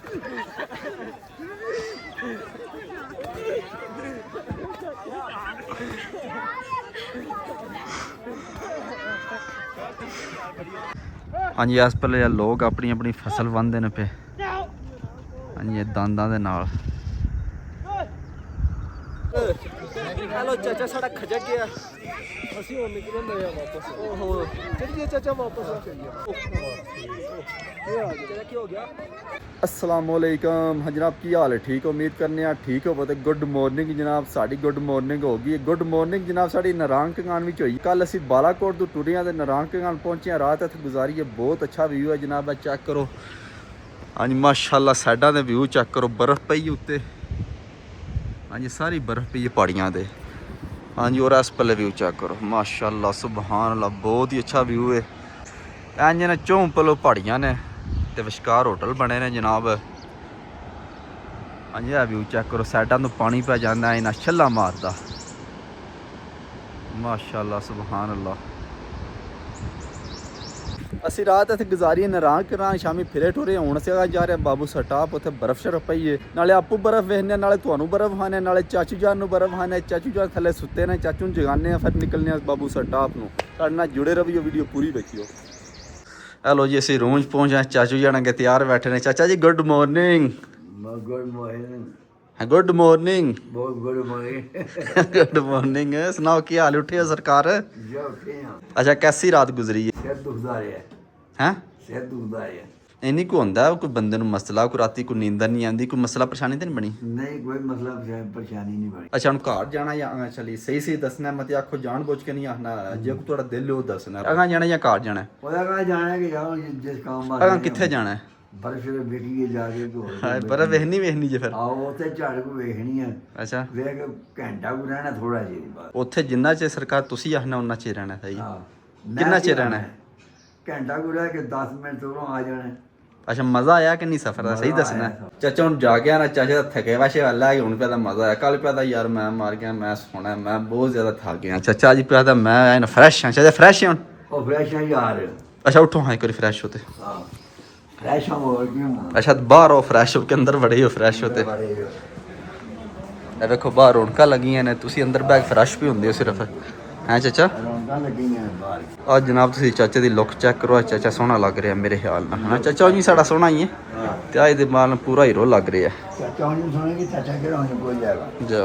हाँ जी, इस पहले लोग अपनी अपनी फसल वाहते हैं पे। हाँ जी, दांदां दे नाल। हेलो चाचा, साडा खजक गया। ਅਸੀਂ ਹੁਣ ਨਿਕਲਣ ਦੇ ਆ ਵਾਪਸ। ਓਹੋ ਚੜੀਏ ਚਾਚਾ, ਵਾਪਸ ਆ ਚਲੀਏ। ਇਹ ਆ ਗਿਆ ਕੀ ਹੋ ਗਿਆ। अस्सलामुअलैकुम। हाँ जनाब, की हाल है? ठीक हो? उम्मीद करने ठीक हो। तो गुड मॉर्निंग जनाब, साड़ी गुड मॉर्निंग होगी। गुड मॉर्निंग जनाब साड़ी नारंग कंगान विच होई। कल असी बालाकोट तो टुरे ते नारंग कंगान पहुंचे। रात इत्थे गुजारी है। बहुत अच्छा व्यू है जनाब, चेक करो। हाँ जी माशाल्लाह, साइडां दे व्यू चेक करो। बर्फ पई उत्ते। हाँ जी, सारी बर्फ पई है पहाड़ियां ते। हाँ जी, और इस पल्ले व्यू चेक करो। माशाल्लाह सुबहान अल्लाह, बहुत ही अच्छा व्यू है। इंज ने चौं पल्लों पहाड़ियां ने ते विचकार होटल बने ने जनाब। हाँ जी, व्यू चेक करो। साइडां तो पानी पै जांदा है, इन्ना छल्ला मारदा। माशाल्लाह सुबहान अल्लाह। असी रात इत्थे गुजारी नारंग कंगान। शामी फिरे ठुरे हुण असीं जा रहे बाबू सटाप। उत्थे बर्फ शर्फ पई है। नाले आपू बर्फ वेखने, नाले तुहानूं बर्फ खाने, नाले चाचू जान नूं बर्फ खाने। चाचू जान थल्ले सुत्ते ने, चाचू नूं जगाने, फिर निकलने बाबू सटाप नूं। साडे नाल जुड़े रहियो, वीडियो पूरी देखियो। हेलो जी, असीं रूम च पहुंच गए। चाचू जान अगे तैयार बैठे ने। चाचा जी good morning. Good morning. Good morning. बहुत गुड मॉर्निंग। Good morning. सुनाओ की हाल? उठे हो सरकार? अच्छा, कैसी रात गुजरी है? सिर दुखदा है। हैं? सिर दुखदा है। इन्नी को होंदा कोई बंदे नूं मसला, कोई राती कोई नींदर नहीं आंदी, कोई मसला परेशानी तो नहीं बनी? नहीं, कोई मसला परेशानी नहीं बनी। अच्छा, हम घर जाना या चली सही सही दसना, मत आखो जान बुझ के नहीं आखना। जे को थोड़ा दिल हो दसना। अगां जाना या घर जाना? ओदा कहा जाना है कि जाओ जिस काम वास्ते। अगां कित्थे जाना है? बर्फ वेखिए जाके तो हाय, बर्फ वेखनी वेखनी जे फिर आओ उत्थे झाड़ को वेखनी है। अच्छा, वेख घंटा को रहना थोड़ा जी बात। उत्थे जिन्ना चेर सरकार तुसी आखना उन्ना चेर रहना सही। हां, कितना चेर रहना है? घंटा को रह के 10 मिनट तो आ जाना। अच्छा, मज़ा आया कि नहीं सफ़र का? सही दसना। चाचा हूँ जा गया ना, चाचा थके वैसे वाला है। हूँ पे मज़ा आया। कल पे यार मैं मार गया, मैं सोना, मैं बहुत ज़्यादा थक गया। चाचा जी पे मैं फ्रैश हाँ। चाचा फ्रैश है हूँ? फ्रैश है यार। अच्छा उठो, हाँ एक बार फ्रैश होते। फ्रैश हो क्यों? अच्छा, बाहर हो फ्रैश हो के अंदर बड़े हो फ्रैश होते। देखो बाहर रौनक लगी ने, तुसी अंदर बैग फ्रैश भी होंगे सिर्फ हैं चाचा? आज जनाब तुसी चाचे दी लुक चेक करो। चाचा सोहना लग रहा है मेरे ख्याल नाल। हाँ चाचा जी साड़ा सोहना ही है। ते अज दे बाल पूरा हीरो लग रहा है। जा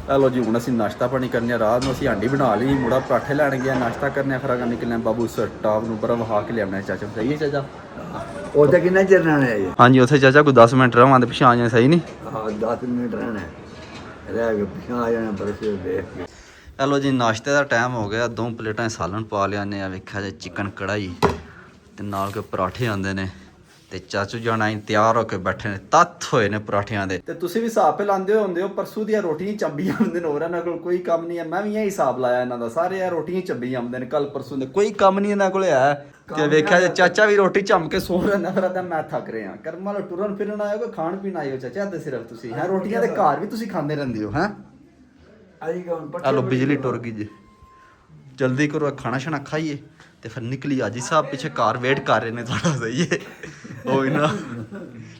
हेलो जी, हूँ असीं नाश्ता पानी करने। रात में असीं हांडी बना ली। मुड़ा पराठे लैन गया, नाश्ता करने। फिर अगर निकलने बाबू सटाप नूं बर्फ खा के लिया चाचा। सही है चाचा? उत्थे किन्ना चिर रहना है? हाँ जी, उत्थे चाचा कोई 10 मिनट रहां ते पिछे आ जाए। सही नहीं? हाँ, 10 मिनट रहना है, रह के पिछे आ जाना बर्फ देख के। हेलो जी, नाश्ते का टाइम हो गया। 2 प्लेटां सालन पा लिया ने। वेख्या जी चिकन कढ़ाई ते नाल के पराठे आंदे ने। ते चाचू जाना ही तैयार होके बैठे ने, तत्थ होए ने पराठियां दे। ते तुसीं भी हिसाब पे लांदे होंदे हो। परसों दी रोटियां चंबी आंदे ने। होर इन्हां कोल कोई कम नहीं है। मैं भी यही हिसाब लाया इन्हां दा। सारे यार रोटियां चंबी आंदे ने। कल परसों दे कोई कम नहीं इन्हां कोल है। ते वेख्या जी चाचा भी रोटी चम के सो रहा। फिर मैं थक रहा। कर्म वाला टुरन फिरन आए हो, खाण पीण आए हो चाचा? ते सिर्फ तुसीं हैं रोटियां ते घर भी तुसीं खांदे रहिंदे हो हैं? हेलो बिजली टुर गई जी। जल्दी करो, खाना शाना खाइए तो फिर निकली। अजी साहब पीछे कार वेट कर रहे हैं थोड़ा। सही है हो ना?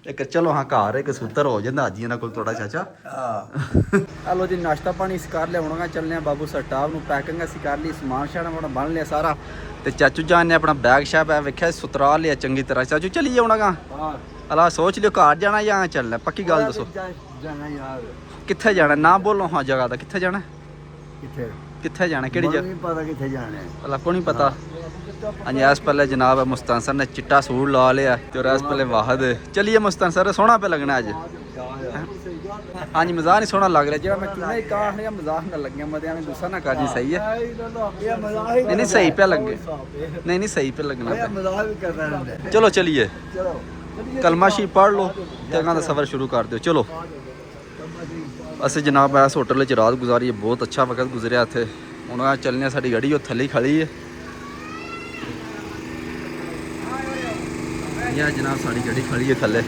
एक चलो हाँ, घर एक सूत्र हो जाता अजी इन्होंने को थोड़ा चाचा। हेलो जी, नाश्ता पानी अस कर लिया। हूँ चलने बाबू सटाप नूं पैकिंग अस कर ली। समान शाना बन लिया सारा। तो चाचू जान ने अपना बैग शैग है वेख्या सुतरा लिया चंगी तरह। चाचू चलिए होना गा? अला सोच लियो घर जाना या चलना? पक्की गल दसो कित्थे जाना? ना बोलो हाँ जगह का। कित्थे जाना? कित्थे जाना? केड़ी जगह? नहीं पता कित्थे जाना है। भला को नहीं पता। हाँ जी, इस पहले जनाब मुस्तान सर ने चिट्टा सूट ला लिया। तो इस पहले वाहद चलिए। मुस्तान सर सोहना पे लगना अज। हाँ जी, मजाक नहीं सोहना लग रहा। जो मैं तुम्हें कहा मजाक ना लगे, मत गुस्सा ना कर जी। सही है? नहीं नहीं सही पे लगे। नहीं नहीं सही पे लगना। चलो चलिए, कलमा शी पढ़ लो तो अगर सफ़र शुरू कर दो। चलो अस जनाब इस होटल रात गुजारी है। बहुत अच्छा वक्त गुजरिया इत्थे। हुण चलने। साडी गड्डी वो थल्ले खड़ी है। यह जनाब साड़ी गड्डी खड़ी है थल्ले।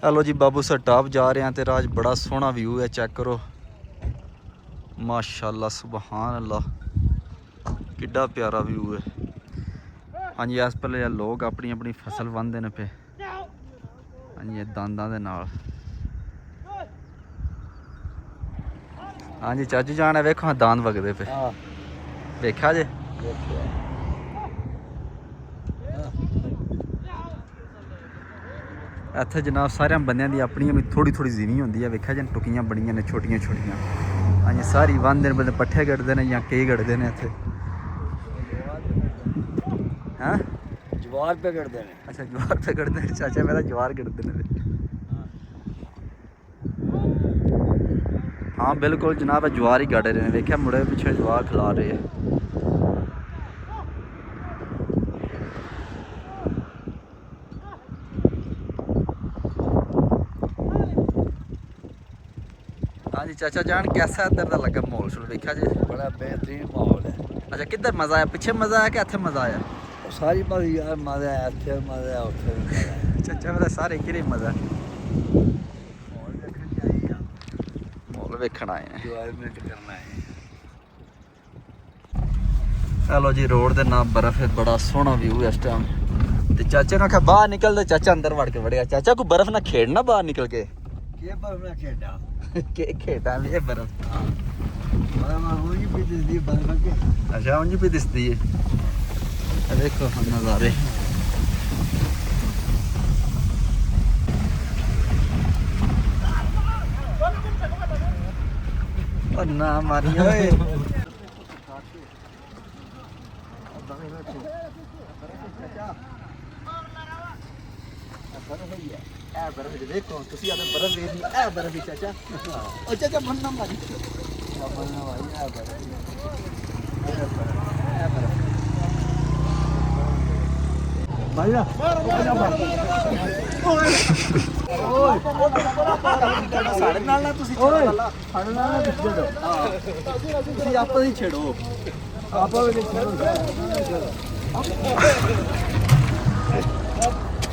ਹੈਲੋ ਜੀ ਬਾਬੂ ਸਰ ਟਾਪ ਜਾ ਰਹੇ ਹਾਂ ਤੇ ਰਾਜ ਬੜਾ ਸੋਹਣਾ ਵਿਊ ਹੈ ਚੈੱਕ ਕਰੋ ਮਾਸ਼ਾਅੱਲਾ ਸੁਭਾਨ ਅੱਲਾ ਕਿੱਡਾ ਪਿਆਰਾ ਵਿਊ ਹੈ ਹਾਂਜੀ ਇਸ ਪਹਿਲੇ ਲੋਕ ਆਪਣੀ ਆਪਣੀ ਫਸਲ ਵਾਹੁੰਦੇ ਨੇ ਪਏ ਹਾਂਜੀ ਇਹ ਦਾਂਦਾਂ ਦੇ ਨਾਲ ਹਾਂਜੀ ਚਾਚੂ ਜਾਣ ਹੈ ਵੇਖੋ ਦਾੰਦ ਵਗਦੇ ਪਏ ਹਾਂ ਵੇਖਿਆ ਜੇ ਇੱਥੇ ਜਨਾਬ ਸਾਰਿਆਂ ਬੰਦਿਆਂ ਦੀ ਆਪਣੀ ਆਪਣੀ ਥੋੜੀ ਥੋੜੀ ਜ਼ਮੀਨ ਹੁੰਦੀ ਹੈ ਵੇਖਿਆ ਜਾਂ ਟੁਕੀਆਂ ਬਣੀਆਂ ਨੇ ਛੋਟੀਆਂ ਛੋਟੀਆਂ ਹਾਂਜੀ ਸਾਰੀ ਵਾਹੁੰਦੇ ਨੇ ਬੰਦੇ ਪੱਠੇ ਕੱਢਦੇ ਨੇ ਜਾਂ ਕਈ ਕੱਢਦੇ ਨੇ ਇੱਥੇ ਹੈਂ ਜਵਾਰ ਪੇ ਕੱਢਦੇ ਨੇ ਅੱਛਾ ਜਵਾਰ ਤੇ ਕੱਢਦੇ ਨੇ ਚਾਚਾ ਮੇਰਾ ਜਵਾਰ ਕੱਢਦੇ ਨੇ ਹਾਂ ਬਿਲਕੁਲ ਜਨਾਬ ਜਵਾਰ ਹੀ ਕੱਢ ਰਹੇ ਨੇ ਵੇਖਿਆ ਮੁੰਡੇ ਪਿੱਛੇ ਜਵਾਰ ਖਿਲਾ ਰਹੇ ਆ ਹਾਂਜੀ ਚਾਚਾ ਜਾਨ कैसा इधर ਦਾ ਲੱਗਾ ਮਾਹੌਲ ਸ਼ੁਰੂ ਵੇਖਿਆ ਜੀ ਬੜਾ ਬਿਹਤਰੀਨ ਮਾਹੌਲ ਹੈ ਅੱਛਾ ਕਿੱਧਰ ਮਜ਼ਾ ਆਇਆ ਪਿੱਛੇ ਮਜ਼ਾ ਆਇਆ ਕਿ ਇੱਥੇ ਮਜ਼ਾ ਆਇਆ ਸਾਰੀ ਮਜ਼ਾ ਯਾਰ ਮਜ਼ਾ ਹੈ ਇੱਥੇ ਮਜ਼ਾ ਹੈ ਉੱਥੇ ਵੀ ਮਜ਼ਾ ਹੈ ਚਾਚਾ ਮੇਰਾ ਸਾਰੇ ਕਿਰੇ ਮਜ਼ਾ ਮਾਹੌਲ ਦੇਖਣ ਜਾਈ ਆ ਮਾਹੌਲ ਵੇਖਣ ਆਏ ਆ ਇੰਜੋਇਮੈਂਟ ਕਰਨਾ ਹੈ ਚਲੋ ਜੀ ਰੋਡ ਦੇ ਨਾਲ ਬਰਫ਼ ਹੈ ਬੜਾ ਸੋਹਣਾ ਵਿਊ ਇਸ ਟਾਈਮ ਤੇ ਚਾਚੇ ਨੇ ਆਖਿਆ ਬਾਹਰ ਨਿਕਲ ਤੇ ਚਾਚਾ ਅੰਦਰ ਵੜ ਕੇ ਵੜਿਆ ਚਾਚਾ ਕੋਈ ਬਰਫ਼ ਨਾਲ ਖੇਡਣਾ ਬਾਹਰ ਨਿਕਲ ਕੇ ਕੀ ਬਰਫ ਨਾਲ ਖੇਡਾਂ ਕਿ ਖੇਡਾਂ ਵੀ ਇਹ ਬਰਫ਼ ਮੈਂ ਹੋਈ ਵੀ ਦਿਸਦੀ ਬਰਫ ਕੇ ਅੱਛਾ ਉਂਝ ਵੀ ਦਿਸਦੀ ਏ ਇਹ ਦੇਖੋ ਨਜ਼ਾਰੇ ਉਹ ਨਾ ਮਾਰੀ ਓਏ ਇਹ ਬਰਫ਼ ਦੇਖੋ ਤੁਸੀਂ ਆਦੇ ਬਰਫ਼ ਵੇਖਣੀ ਇਹ ਬਰਫ਼ ਹੀ ਚਾਚਾ ਉਹ ਚਾਚਾ ਬੰਨਾ ਮਾਰੀ ਬੰਨਾ ਭਾਈ ਇਹ ਬਰਫ਼ ਭਾਈ ਨਾ ਸਾਡੇ ਨਾਲ ਨਾ ਤੁਸੀਂ ਓਏ ਸਾਡੇ ਨਾਲ ਨਾ ਛੇੜੋ ਹਾਂ ਤੁਸੀਂ ਆਪਸ ਹੀ ਛੇੜੋ ਆਪਾਂ ਵੀ ਨਹੀਂ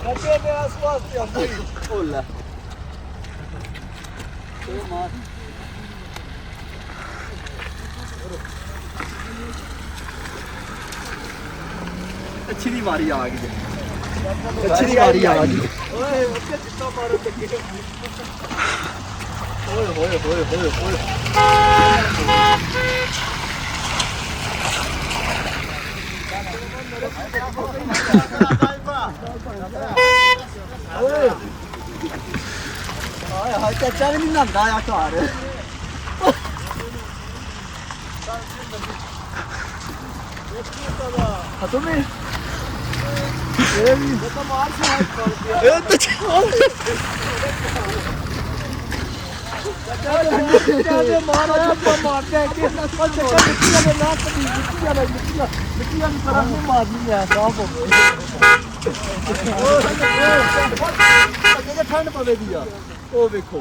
ਅੱਗੇ ਦੇ ਆਸ-ਪਾਸ ਤੇ ਆਉਂਦੀ ਓਲਾ ਤੇ ਮਾਰ ਅੱਛੀ ਦੀ ਵਾਰੀ ਆ ਗਈ ਅੱਛੀ ਦੀ ਵਾਰੀ ਆ ਗਈ ਓਏ ਉੱਤੇ ਚਿੱਟਾ ਮਾਰਨ ਲੱਗੇ ਓਏ ਹੋਏ ਹੋਏ ਹੋਏ ਹੋਏ ਓਏ ਹਾਏ ਹਾਏ ਚਾਚਾ ਵੀ ਨਹੀਂ ਨਹਾਉਂਦਾ ਆ ਘਰ ਹਤੋਂ ਮੈਂ ਇਹ ਵੀ ਤਾਂ ਮਾਰ ਸਾਹ ਕਰ ਦਿਆ ਇਹ ਤਾਂ ਚਾਚਾ ਮਾਰ ਛੱਪਾ ਮਾਰਦਾ ਕਿ ਉਹ ਚੱਕਰ ਮਿੱਟੀਆਂ ਦੇ ਨਾ ਕਦੀ ਮਿੱਟੀਆਂ ਦੀ ਤਰ੍ਹਾਂ ਨੂੰ ਮਾਰਨੀ ਆ ਸਾਫ ਹੋ ਅੱਗੇ ਠੰਡ ਪਵੇਗੀ ਆ ਉਹ ਵੇਖੋ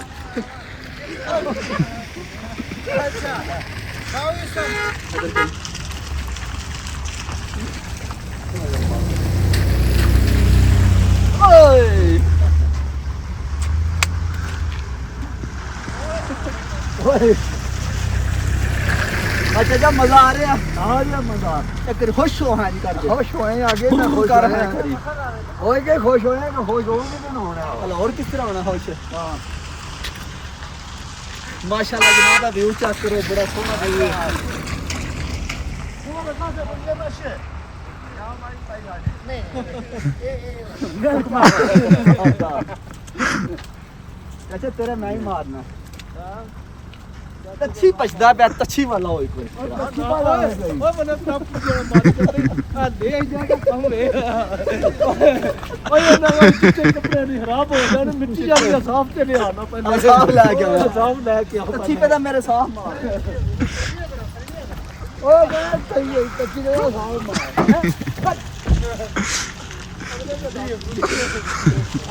ਅੱਛਾ ਹਾਊ ਇਜ਼ ਸਮ ਓਏ ਓਏ ਅੱਛਾ ਜਾ ਮਜ਼ਾ ਆ ਰਿਹਾ ਆ ਗਿਆ ਮਜ਼ਾ ਇੱਕ ਖੁਸ਼ ਹੋ ਹਾਂ ਜੀ ਕਰਦੇ ਖੁਸ਼ ਹੋਏ ਆਗੇ ਨਾ ਖੁਸ਼ ਕਰ ਹੋਏ ਹੈ ਕਰੀ ਹੋਏ ਕਿ ਖੁਸ਼ ਹੋਏ ਕਿ ਖੁਸ਼ ਹੋਣਗੇ ਤੇ ਨਾ ਹੋਣਾ ਹਲ ਹੋਰ ਕਿਸ ਤਰ੍ਹਾਂ ਹੋਣਾ ਖੁਸ਼ ਹਾਂ ਮਾਸ਼ਾਅੱਲਾ ਜਨਾਬ ਦਾ ਵਿਊ ਚੈੱਕ ਕਰੋ ਬੜਾ ਸੋਹਣਾ ਵਿਊ ਹੈ ਅੱਛਾ ਤੇਰਾ ਮੈਂ ਹੀ ਮਾਰਨਾ ਤੱਛੀ ਪਛਦਾ ਪਿਆ ਤੱਛੀ ਵਾਲਾ ਹੋਈ ਕੋਈ ਓਏ ਮਨੇ ਸਭ ਜਿਹੜਾ ਮਾਰ ਕੇ ਆ ਦੇ ਜਾ ਕੇ ਕਹੂੰਗੇ ਓਏ ਨਾ ਚਿੱਟੇ ਕੱਪੜੇ ਨਹੀਂ ਖਰਾਬ ਹੋ ਜਾਣ ਮਿੱਟੀ ਵਾਲੀ ਸਾਫ ਤੇ ਲਿਆਣਾ ਪੈਂਦਾ ਸਾਫ਼ ਲੈ ਕੇ ਆਉਣਾ। ਸਾਫ ਲੈ ਕੇ ਆਉਣਾ ਤੱਛੀ ਪੇ ਤਾਂ ਮੇਰੇ ਸਾਹ ਮਾਰ ਓਏ ਮੈਂ ਕਹੀਏ ਕੱਚੀ ਦੇ ਸਾਫ ਮਾਰ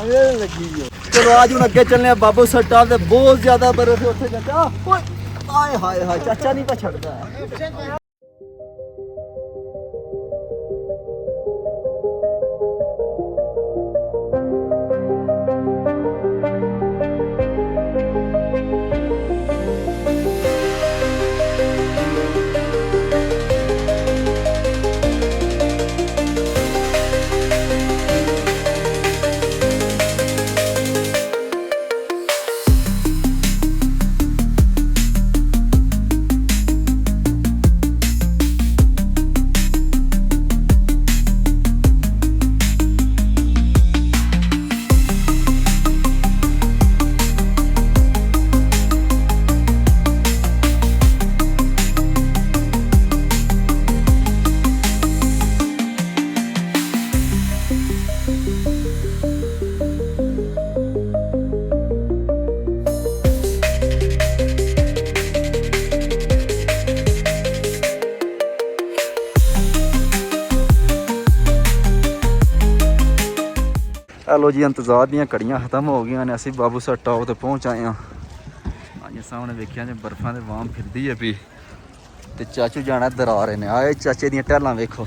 ਅਰੇ ਲੱਗੀ ਹੈ ਚਲੋ आज ਹੁਣ ਅੱਗੇ ਚੱਲਨੇ ਆ ਬਾਬੂ ਸੱਟਾਲ ਤੇ ਬਹੁਤ ਜ਼ਿਆਦਾ ਬਰਫ਼ ਹੈ ਉੱਥੇ ਚਾਚਾ ਓਏ ਆਏ ਹਾਏ ਹਾਏ ਚਾਚਾ ਨਹੀਂ ਤਾਂ ਛੱਡਦਾ ਹੈ लो जी इंतजार ਦੀਆਂ ਘੜੀਆਂ ਖਤਮ ਹੋ ਗਈਆਂ ਨੇ ਅਸੀਂ ਬਾਬੂ ਸਰ ਟਾਪ ਤੇ ਪਹੁੰਚ ਆਏ ਹਾਂ ਅੱਜ ਸਾਹਮਣੇ ਵੇਖਿਆ ਜੇ ਬਰਫਾਂ ਦੇ ਵਾਮ ਫਿਰਦੀ ਹੈ ਵੀ ਤੇ ਚਾਚੂ ਜਾਣਾ ਦਰਾਰੇ ਨੇ ਆਏ ਚਾਚੇ ਦੀਆਂ ਟਹਿਲਾਂ ਵੇਖੋ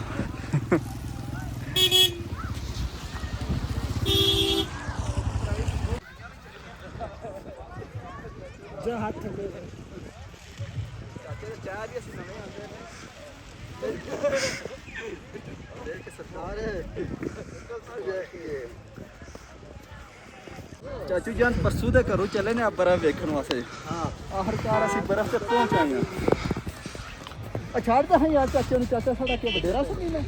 ਜਾ ਹੱਥ ਥੱਲੇ ਚਾਚੇ ਦੇ ਚਾਹ ਵੀ ਅਸੀਂ ਨਵੇਂ ਆਉਂਦੇ ਨੇ ਦੇਖ ਸਰਦਾਰ ਚਾਚੂ ਜਾਨ ਪਰਸੂ ਦੇ ਘਰੋਂ ਚੱਲੇ ਨੇ ਆ ਬਰਫ਼ ਵੇਖਣ ਵਾਸਤੇ ਹਾਂ ਆਖਰਕਾਰ ਅਸੀਂ ਬਰਫ਼ ਤੇ ਪਹੁੰਚ ਆਏ ਹਾਂ ਆ ਛੱਡਦਾ ਹਾਂ ਯਾਰ ਚਾਚੇ ਨੂੰ ਚਾਚਾ ਸਾਡਾ ਕੀ ਵਡੇਰਾ ਸੁਣੀ ਨੇ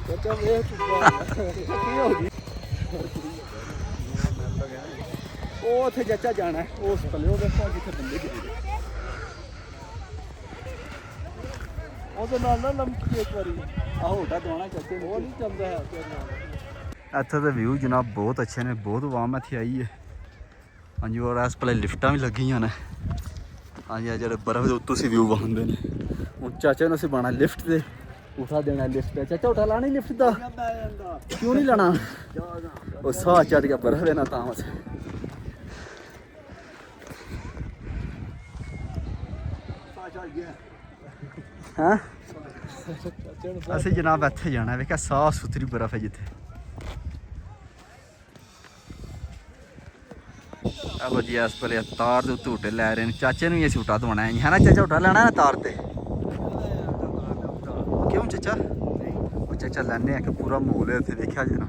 ਚਾਚਾ ਵੇਖ ਕੀ ਹੋ ਗਈ ਉਹ ਉੱਥੇ ਚਾਚਾ ਜਾਣਾ ਉਸ ਥੱਲੇ ਉਹ ਵੇਖੋ ਜਿੱਥੇ ਬੰਦੇ ਗਿਰੇ ਉਹਦੇ ਨਾਲ ਨਾ ਲੰਮਕੀ ਇੱਕ ਵਾਰੀ ਆਹ ਹੋਟਾ ਦਵਾਣਾ ਚਾਚੇ ਨੂੰ ਉਹ ਨਹੀਂ ਚੱਲਦਾ ਹੈ ਇੱਥੇ ਦੇ ਵਿਊ ਜਨਾਬ ਬਹੁਤ ਅੱਛੇ ਨੇ ਬਹੁਤ ਵਾਮ ਇੱਥੇ ਆਈ ਹੈ ਹਾਂਜੀ ਔਰ ਇਸ ਪਲੇ ਲਿਫਟਾਂ ਵੀ ਲੱਗੀਆਂ ਨੇ ਹਾਂਜੀ ਆ ਜਿਹੜੇ ਬਰਫ਼ ਦੇ ਉੱਤੋਂ ਸੀ ਵਿਊ ਵਹਾਉਂਦੇ ਨੇ ਹੁਣ ਚਾਚੇ ਨੂੰ ਅਸੀਂ ਬਾਣਾ ਲਿਫਟ ਤੇ ਉਠਾ ਦੇਣਾ ਲਿਫਟ ਤੇ ਚਾਚਾ ਉਠਾ ਲਾਣੀ ਲਿਫਟ ਦਾ ਕਿਉਂ ਨਹੀਂ ਲੈਣਾ ਉਹ ਸਾਹ ਚੜ ਗਿਆ ਬਰਫ਼ ਦੇ ਨਾਲ ਤਾਂ ਬਸ ਹਾਂ ਅਸੀਂ ਜਨਾਬ ਇੱਥੇ ਜਾਣਾ ਵੇਖਿਆ ਸਾਫ ਸੁਥਰੀ ਬਰਫ਼ ਹੈ ਜਿੱਥੇ ਚਲੋ ਜੀ ਇਸ ਵੇਲੇ ਤਾਰ ਦੇ ਉੱਤੇ ਝੂਟੇ ਲੈ ਰਹੇ ਨੇ ਚਾਚੇ ਨੂੰ ਵੀ ਅਸੀਂ ਝੂਟਾ ਦਵਾਉਣਾ ਹੈ ਨਾ ਚਾਚਾ ਝੂਟਾ ਲੈਣਾ ਨਾ ਤਾਰ ਤੇ ਕਿਉਂ ਚਾਚਾ ਉਹ ਚਾਚਾ ਲੈਣੇ ਆ ਕਿ ਪੂਰਾ ਮਾਹੌਲ ਹੈ ਇੱਥੇ ਵੇਖਿਆ ਜੀ ਨਾ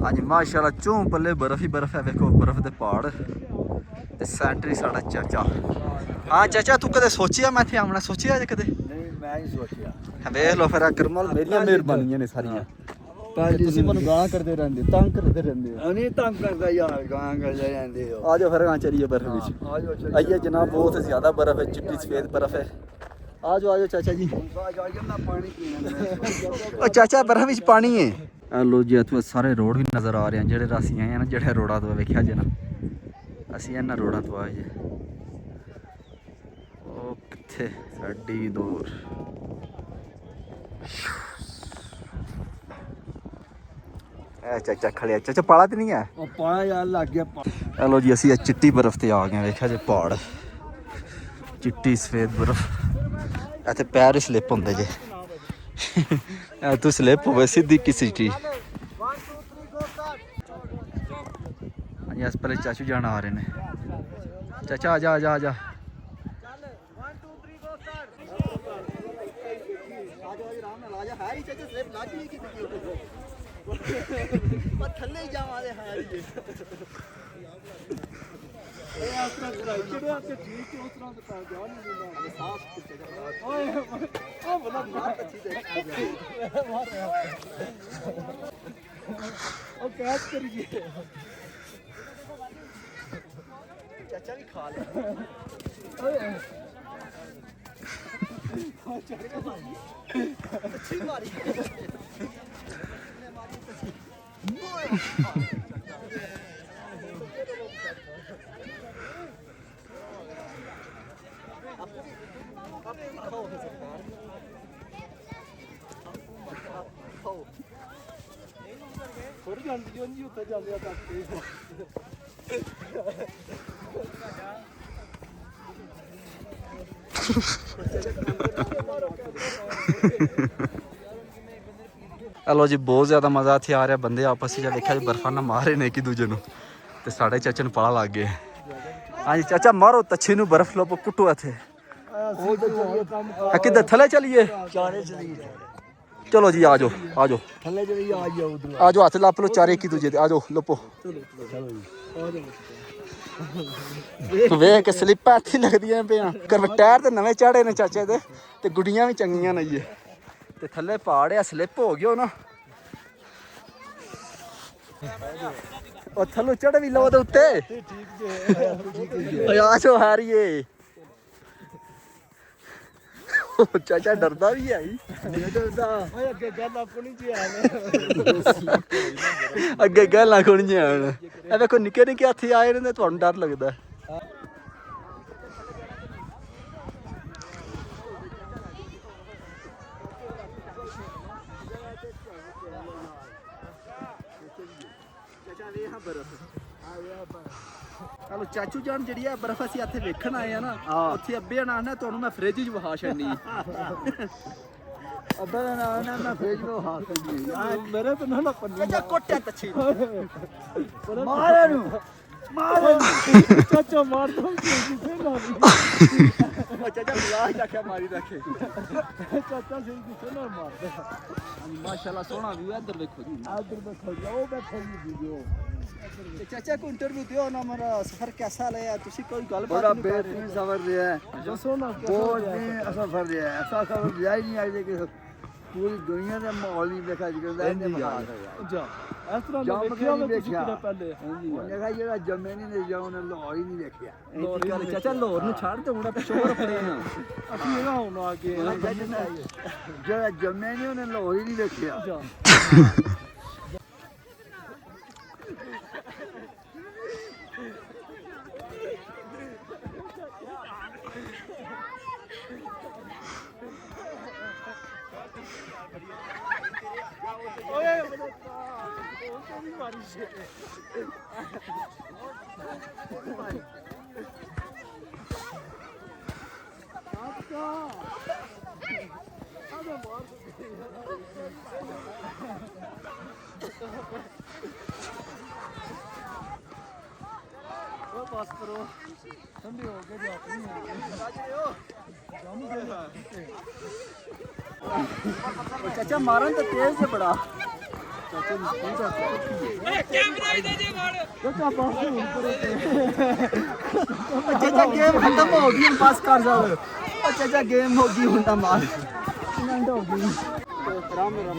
ਹਾਂਜੀ ਮਾਸ਼ਾਅੱਲਾ ਚੋਂ ਪੱਲੇ ਬਰਫ਼ ਹੀ ਬਰਫ਼ ਹੈ ਵੇਖੋ ਬਰਫ਼ ਦੇ ਪਹਾੜ ਤੇ ਸੈਂਟਰੀ ਸਾਡਾ ਚਾਚਾ ਹਾਂ ਚਾਚਾ ਤੂੰ ਕਦੇ ਸੋਚਿਆ ਮੈਂ ਇੱਥੇ ਆਉਣਾ ਸੋਚਿਆ ਜੇ ਕਦੇ ਨਹੀਂ ਮੈਂ ਹੀ ਸੋਚਿਆ ਵੇਖ ਲੋ ਫਿਰ ਕਰਮਲ ਮੇਰੀਆਂ ਮਿਹਰਬਾਨੀਆਂ ਨੇ ਸਾਰੀਆਂ ਤੁਸੀਂ ਮੈਨੂੰ ਗਾਲਾਂ ਕਰਦੇ ਰਹਿੰਦੇ ਤੰਗ ਕਰਦੇ ਰਹਿੰਦੇ ਨਹੀਂ ਤੰਗ ਕਰਦਾ ਯਾਰ ਗਾਂ ਕਰਦੇ ਰਹਿੰਦੇ ਹੋ ਆ ਜਾਓ ਫਿਰ ਗਾਂ ਚਲੀਏ ਬਰਫ਼ ਵਿੱਚ ਆ ਜਾਓ ਚੱਲ ਆਈਏ ਜਨਾਬ ਬਹੁਤ ਜ਼ਿਆਦਾ ਬਰਫ਼ ਹੈ ਚਿੱਟੀ ਸਫੇਦ ਬਰਫ਼ ਹੈ ਆ ਜਾਓ ਚਾਚਾ ਜੀ ਆ ਜਾ ਮੈਂ ਪਾਣੀ ਪੀਣਾ ਉਹ ਚਾਚਾ ਬਰਫ਼ ਵਿੱਚ ਪਾਣੀ ਹੈ ਆ ਲੋ ਜੀ ਇੱਥੇ ਸਾਰੇ ਰੋਡ ਵੀ ਨਜ਼ਰ ਆ ਰਹੇ ਹਨ ਜਿਹੜੇ ਅਸੀਂ ਆਏ ਆ ਨਾ ਜਿਹੜੇ ਰੋਡਾਂ ਤੋਂ ਵੇਖਿਆ ਜੇ ਨਾ ਅਸੀਂ ਇਹਨਾਂ ਰੋਡਾਂ ਤੋਂ ਆਏ ਜੇ ਉਹ ਕਿੱਥੇ ਸਾਡੀ ਦੂਰ ਇਹ ਚਾਚਾ ਖੜਿਆ ਚਾਚਾ ਪਾਲਾ ਤੇ ਨਹੀਂ ਹੈ ਉਹ ਪਾਇਆ ਯਾਰ ਲੱਗ ਗਿਆ ਚਲੋ ਜੀ ਅਸੀਂ ਇਹ ਚਿੱਟੀ ਬਰਫ਼ ਤੇ ਆ ਗਏ ਵੇਖਿਆ ਜੇ ਪਹਾੜ ਚਿੱਟੀ ਸਫੇਦ ਬਰਫ਼ ਇੱਥੇ ਪੈਰ ਸਲਿੱਪ ਹੁੰਦੇ ਜੇ ਇਹ ਤੂੰ ਸਲਿੱਪ ਹੋਵੇ ਸਿੱਧੀ ਕਿਸੇ ਚੀਜ਼ ਹਾਂਜੀ ਇਸ ਪਹਿਲੇ ਚਾਚੂ ਜਾਣ ਆ ਰਹੇ ਨੇ ਚਾਚਾ ਆ ਜਾ ਆ ਜਾ ਆ ਜਾ ਥੱਲੇ ਹੀ ਜਾਵਾਂਗੇ ਹਾਰ ਜੀ ਇਹ ਆਸਰਾ ਕਰਾਈ ਕਿਹੜੇ ਤੇ ਠੀਕ ਉਸ ਤਰ੍ਹਾਂ ਦਾ ਜਾ ਨਹੀਂ ਦਿੰਦਾ ਸਾਫ ਕਿੱਥੇ ਓਏ ਉਹ ਬਣਾ ਮਾਰ ਕੱਚੀ ਦੇ ਉਹ ਕੈਚ ਕਰੀਏ ਚਾਚਾ ਵੀ ਖਾ ਲੈ ਓਏ ਅੱਛੀ ਮਾਰੀ ਥੋੜੀ ਜਾਂਦੀ ਉਹ ਨਹੀਂ ਉੱਤੇ ਜਾਂਦੇ ਆ ਤੱਕ ਚਲੋ ਜੀ ਬਹੁਤ ਜ਼ਿਆਦਾ ਮਜ਼ਾ ਇੱਥੇ ਆ ਰਿਹਾ ਬੰਦੇ ਆਪਸ ਵਿੱਚ ਦੇਖਿਆ ਜੀ ਬਰਫਾਂ ਨਾਲ ਮਾਰ ਰਹੇ ਨੇ ਇੱਕ ਦੂਜੇ ਨੂੰ ਤੇ ਸਾਡੇ ਚਾਚੇ ਨੂੰ ਪਾਲਾ ਲੱਗ ਗਿਆ ਹਾਂਜੀ ਚਾਚਾ ਮਾਰੋ ਤੱਛੀ ਨੂੰ ਬਰਫ ਲੋ ਕੁੱਟੋ ਇੱਥੇ ਕਿੱਧਰ ਥੱਲੇ ਚਲੀਏ ਚਾਰੇ ਚਲੀਏ ਚਲੋ ਜੀ ਆ ਜਾਓ ਆ ਜਾਓ ਥੱਲੇ ਚਲੀ ਆ ਜਾ ਉਧਰ ਆ ਜਾਓ ਹੱਥ ਲੱਪ ਲੋ ਚਾਰੇ ਇੱਕ ਦੂਜੇ ਤੇ ਆ ਜਾਓ ਲਪੋ ਚਲੋ ਜੀ ਵੇਖ ਕੇ ਸਲਿੱਪਾਂ ਇੱਥੇ ਲੱਗਦੀਆਂ ਪਿਆ ਕਰ ਟਾਇਰ ਤੇ ਨਵੇਂ ਚਾੜੇ ਨੇ ਚਾਚੇ ਦੇ ਤੇ ਗੁੱਡੀਆਂ ਵੀ ਚੰਗੀਆਂ ਨੇ ਜੀ ਤੇ ਥੱਲੇ ਪਹਾੜ ਆ ਸਲਿੱਪ ਹੋ ਗਿਓ ਨਾ ਉਹ ਥੱਲੋਂ ਚੜ ਵੀ ਲਓ ਉਹਦੇ ਉੱਤੇ ਠੀਕ ਜੇ ਆ ਜਾਓ ਹਾਰੀਏ ਉਹ ਚਾਚਾ ਡਰਦਾ ਵੀ ਹੈ ਜੀ ਓਏ ਅੱਗੇ ਗੱਲ ਆਪਣੀ ਜੀ ਆ ਅੱਗੇ ਗੱਲਾਂ ਕੋਣੀਆਂ ਆਣ ਇਹ ਵੇਖੋ ਨਿੱਕੇ ਨਿੱਕੇ ਹਾਥੀ ਆਏ ਨੇ ਤੁਹਾਨੂੰ ਡਰ ਲੱਗਦਾ ਵੇਖ ਬਰਫ਼ ਚਲੋ ਚਾਚੂ ਜਾਨ ਜਿਹੜੀ ਆ ਬਰਫ਼ ਅਸੀਂ ਇੱਥੇ ਵੇਖਣ ਆਏ ਆ ਨਾ ਉੱਥੇ ਅੱਬੇ ਨਾਲ ਨਾ ਤੁਹਾਨੂੰ ਮੈਂ ਫ੍ਰਿਜ 'ਚ ਵਹਾ ਛੱਡਣੀ ਅੱਬਾ ਦਾ ਨਾਮ ਨਾ ਮੈਂ ਫੇਜ ਨੂੰ ਹਾਸ ਕਰਦੀ ਮੇਰੇ ਤਾਂ ਨਾ ਪੰਨੀ ਚਾਚਾ ਕੋਟਿਆ ਤੱਛੀ ਮਾਰੇ ਨੂੰ ਚਾਚਾ ਮਾਰ ਦੋ ਕਿੱਥੇ ਮਾਰੀ ਚਾਚਾ ਬਲਾਹ ਚਾਖਿਆ ਮਾਰੀ ਰੱਖੇ ਚਾਚਾ ਸਹੀ ਕਿੱਥੇ ਨਾ ਮਾਰਦਾ ਮਾਸ਼ਾਅੱਲਾ ਸੋਹਣਾ ਵੀ ਇੱਧਰ ਵੇਖੋ ਜੀ ਆਦਰ ਬਖੋ ਉਹ ਬੈਠੇ ਜੀ ਵੀਡੀਓ ਤੇ ਚਾਚਾ ਕੋ ਇੰਟਰਵਿਊ ਦਿਓ ਨਾ ਮੇਰਾ ਸਫ਼ਰ ਕਿਹਦਾ ਲਿਆ ਤੁਸੀਂ ਕੋਈ ਗੱਲਬਾਤ ਬੜਾ ਨਹੀਂ ਕਰ ਬੇਹਤਰੀਨ ਸਫ਼ਰ ਰਿਹਾ ਹੈ ਦੱਸੋ ਨਾ ਬਹੁਤ ਨਹੀਂ ਸਫ਼ਰ ਰਿਹਾ ਹੈ ਐਸਾ ਸਫ਼ਰ ਰਿਹਾ ਹੀ ਨਹੀਂ ਅਜੇ ਕਿ ਪੂਰੀ ਦੁਨੀਆ ਦਾ ਮਾਹੌਲ ਹੀ ਵੇਖਿਆ ਜਿਵੇਂ ਇਹਨੇ ਮਾਹੌਲ ਹੈ ਜਾ ਇਸ ਤਰ੍ਹਾਂ ਦਾ ਜੰਮ ਕੇ ਵੇਖਿਆ ਨਹੀਂ ਤੁਸੀਂ ਵੇਖਿਆ ਕਿਹੜਾ ਪਹਿਲੇ ਉਹਨੇ ਕਿਹਾ ਜਿਹੜਾ ਜੰਮੇ ਨਹੀਂ ਜਾਉ ਉਹਨੇ ਲਾਹੌਰ ਹੀ ਨਹੀਂ ਵੇਖਿਆ ਲੋਰ ਗੱਲ ਚਾਚਾ ਲੋਰ ਨੂੰ ਛੱਡ ਤੇ ਹੁਣ ਆਪਾਂ ਸ਼ੋਰ ਫੜੇ ਆ ਅਸੀਂ ਇਹਦਾ ਹੁਣ ਆ ਗਏ ਜਿਹੜਾ ਜੰਮੇ ਨਹੀਂ ਉਹਨੇ ਲਾਹੌਰ ਹੀ ਨਹੀਂ ਵੇਖਿਆ ਜਾ पास करो ठंडी हो गई चाचा मारन तो तेज से बड़ा चाचा गेम खत्म हो गई पास कर जाओ चाचा गेम हो गई हुंडा मार हो गई राम राम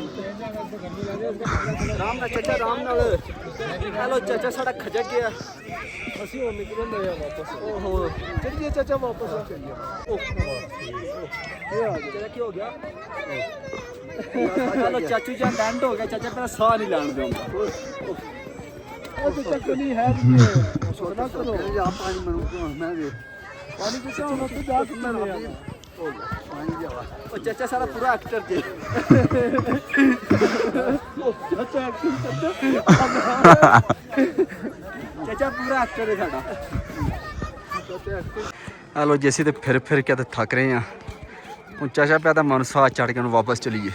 राम ना चाचा राम नाल हेलो चाचा साडा खजक गया ਅਸੀਂ ਉਹ ਨਿਕਲਣ ਦੇ ਆ ਵਾਪਸ ਓਹੋ ਚੱਲੀਏ ਚਾਚਾ ਵਾਪਸ ਆ ਚੱਲੀਏ ਇਹ ਆ ਗਿਆ ਕੀ ਹੋ ਗਿਆ ਚਲੋ ਚਾਚੂ ਜਾਨ ਡੈਂਟ ਹੋ ਗਿਆ ਚਾਚਾ ਪਹਿਲਾਂ ਸਾਹ ਨਹੀਂ ਲੈਣ ਦਿੰਦਾ ਉਹ ਤੇ ਚੱਕ ਨਹੀਂ ਹੈ ਜੀ ਸੋਨਾ ਕਰੋ ਆ ਪਾਣੀ ਮਨੂੰ ਮੈਂ ਦੇ ਪਾਣੀ ਕਿੱਥੇ ਹੁਣ ਉੱਥੇ ਜਾ ਕੇ ਮੈਂ ਲਿਆ ਪਾਣੀ ਜਾਵਾ ਉਹ ਚਾਚਾ ਸਾਰਾ ਪੂਰਾ ਐਕਟਰ ਜੇ ਚਾਚਾ ਚਾਚਾ ਪੂਰਾ ਐਕਟਰ ਹੈ ਸਾਡਾ ਹਲੋ ਜੀ ਅਸੀਂ ਤੇ ਫਿਰ ਕੇ ਤੇ ਥੱਕ ਰਹੇ ਆ ਹੁਣ ਚਾਚਾ ਪਿਆ ਤਾਂ ਮਨ ਸਾਹ ਚੜ ਕੇ ਨੂੰ ਵਾਪਸ ਚਲੀਏ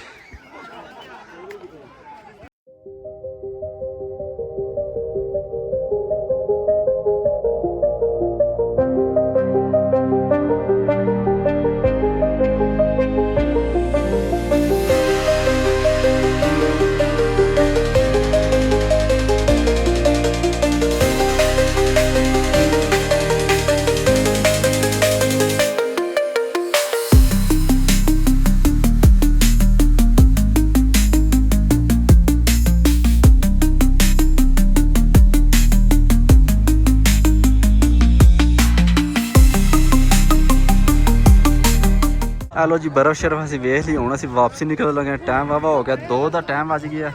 ਲੋ ਜੀ ਬਰਫ਼ ਸ਼ਰਫ ਅਸੀਂ ਵੇਖ ਲਈ ਹੁਣ ਅਸੀਂ ਵਾਪਸੀ ਨਿਕਲ ਲੱਗੇ ਟਾਈਮ ਵਾਵਾ ਹੋ ਗਿਆ 2 ਦਾ ਟਾਈਮ ਵੱਜ ਗਿਆ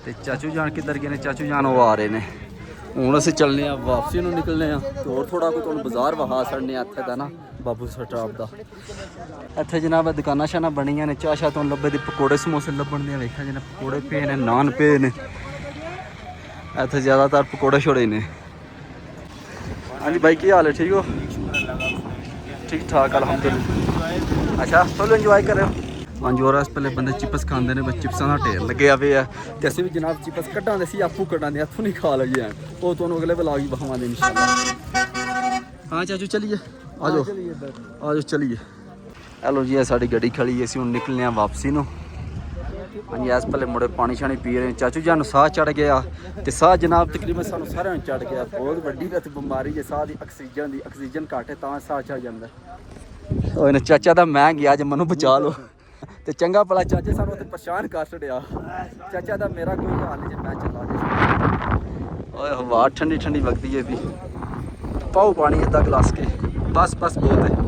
ਤੇ ਚਾਚੂ ਜਾਨ ਕਿੱਧਰ ਗਏ ਨੇ ਚਾਚੂ ਜਾਨ ਉਹ ਆ ਰਹੇ ਨੇ ਹੁਣ ਅਸੀਂ ਚੱਲਨੇ ਆ ਵਾਪਸੀ ਨੂੰ ਨਿਕਲਨੇ ਆ ਤੇ ਹੋਰ ਥੋੜਾ ਕੋਈ ਤੁਹਾਨੂੰ ਬਾਜ਼ਾਰ ਵਹਾ ਛੱਡਨੇ ਆ ਇੱਥੇ ਦਾ ਨਾ ਬਾਬੂ ਸਟਾਪ ਦਾ ਇੱਥੇ ਜਨਾਬ ਦੁਕਾਨਾਂ ਸ਼ਾਨਾਂ ਬਣੀਆਂ ਨੇ ਚਾਹ ਤੋਂ ਲੱਭੇ ਦੇ ਪਕੌੜੇ ਸਮੋਸੇ ਲੱਭਣ ਦੀਆਂ ਵੇਖਿਆ ਜਿਹਨੇ ਪਕੌੜੇ ਪਏ ਨੇ ਨਾਨ ਪਏ ਨੇ ਇੱਥੇ ਜ਼ਿਆਦਾਤਰ ਪਕੌੜੇ ਛੋੜੇ ਨੇ ਹਾਂਜੀ ਬਾਈ ਕੀ ਹਾਲ ਹੈ ਠੀਕ ਹੋ ठीक ठाक अलहमदुलिल्लाह अच्छा फुल इंजॉय कर रहे हो मंजूरा इस पहले बंदे चिप्स खाते हैं बस चिप्सा का ढेर लगे पे है तो असं भी जनाब चिप्स कटा दे आपू कटा हथों नहीं खा लगे हैं वो तुम अगले ब्लॉग ही बखावे इंशाल्लाह हाँ चाचू चलिए आ जाओ चलिए हेलो जी साड़ी गड्डी खड़ी है हम निकलने वापसी नो हाँ जी इस पहले मुड़े पानी शानी पी रहे हैं चाचू जी साह चढ़ गया तो साह जनाब तकरीबन सानू सारे चढ़ गया बहुत वड्डी बीमारी है साह की ऑक्सीजन घट है तो साह चढ़ जाता है चाचा तो मैं गया जो मनु बचा लो तो चंगा भला चाचे सानू उत्थे परेशान कर छड़िया चाचा का मेरा कोई हाल नहीं जो मैं चला ओए हवा ठंडी ठंडी वगदी है भी पाओ पानी अद्धा गिलास के बस बस बहुत है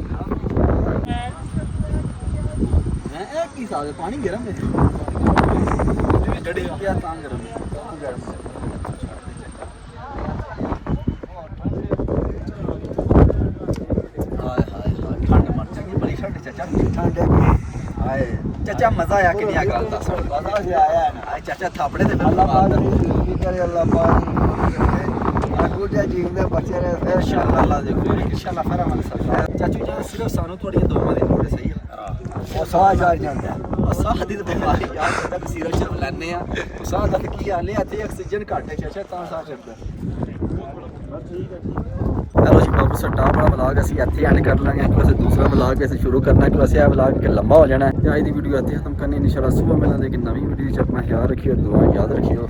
पानी गर्म है गड्डी गया तां गर्म है हाय हाय ठंड मर जाएगी बड़ी ठंड चाचा ठंड है हाय ਚਾਚਾ ਮਜ਼ਾ ਆਇਆ ਕਿ ਨਹੀਂ ਆ ਗੱਲ ਦੱਸ मजा से आया है ना ਆ ਚਾਚਾ ਥਾਪੜੇ ਤੇ अल्लाह पाक ने जिंदगी करे अल्लाह पाक आकू जा जीवने बचे रहे इंशाअल्लाह अल्लाह दे कोल इंशाअल्लाह फिर अमल सकता ਚਾਚੂ ਜੀ ਸਿਰਫ ਸਾਨੂੰ ਥੋੜੀਆਂ ਦੁਆਵਾਂ ਦੀ ਲੋੜ ਹੈ ਸਹੀ ਆ और साह चढ़ जाता है ਸਾਹ ਦੀ ਤਾਂ ਬਿਮਾਰੀ ਯਾਰ ਜਦੋਂ ਕਿ ਸੀਰਤ ਸ਼ਰਮ ਲੈਣੇ ਆ ਸਾਹ ਦਾ ਕੀ ਹਾਲ ਹੈ ਇੱਥੇ ਆਕਸੀਜਨ ਘੱਟ ਹੈ ਚਾਚਾ ਤਾਂ ਸਾਹ ਚੜਦਾ ਚਲੋ ਜੀ ਬਾਬੂ ਸੱਟਾ ਆਪਣਾ ਵਲੌਗ ਅਸੀਂ ਇੱਥੇ ਐਂਡ ਕਰ ਲਾਂਗੇ ਕਿ ਅਸੀਂ ਦੂਸਰਾ ਵਲੌਗ ਅਸੀਂ ਸ਼ੁਰੂ ਕਰਨਾ ਕਿ ਅਸੀਂ ਇਹ ਵਲੌਗ ਕਿ ਲੰਬਾ ਹੋ ਜਾਣਾ ਹੈ ਤੇ ਅੱਜ ਦੀ ਵੀਡੀਓ ਇੱਥੇ ਖਤਮ ਕਰਨੀ ਇਨਸ਼ਾਅੱਲਾ ਸਵੇਰ ਮਿਲਾਂਗੇ ਕਿ ਨਵੀਂ ਵੀਡੀਓ ਚ ਆਪਣਾ ਖਿਆਲ ਰੱਖਿਓ ਦੁਆ ਯਾਦ ਰੱਖਿਓ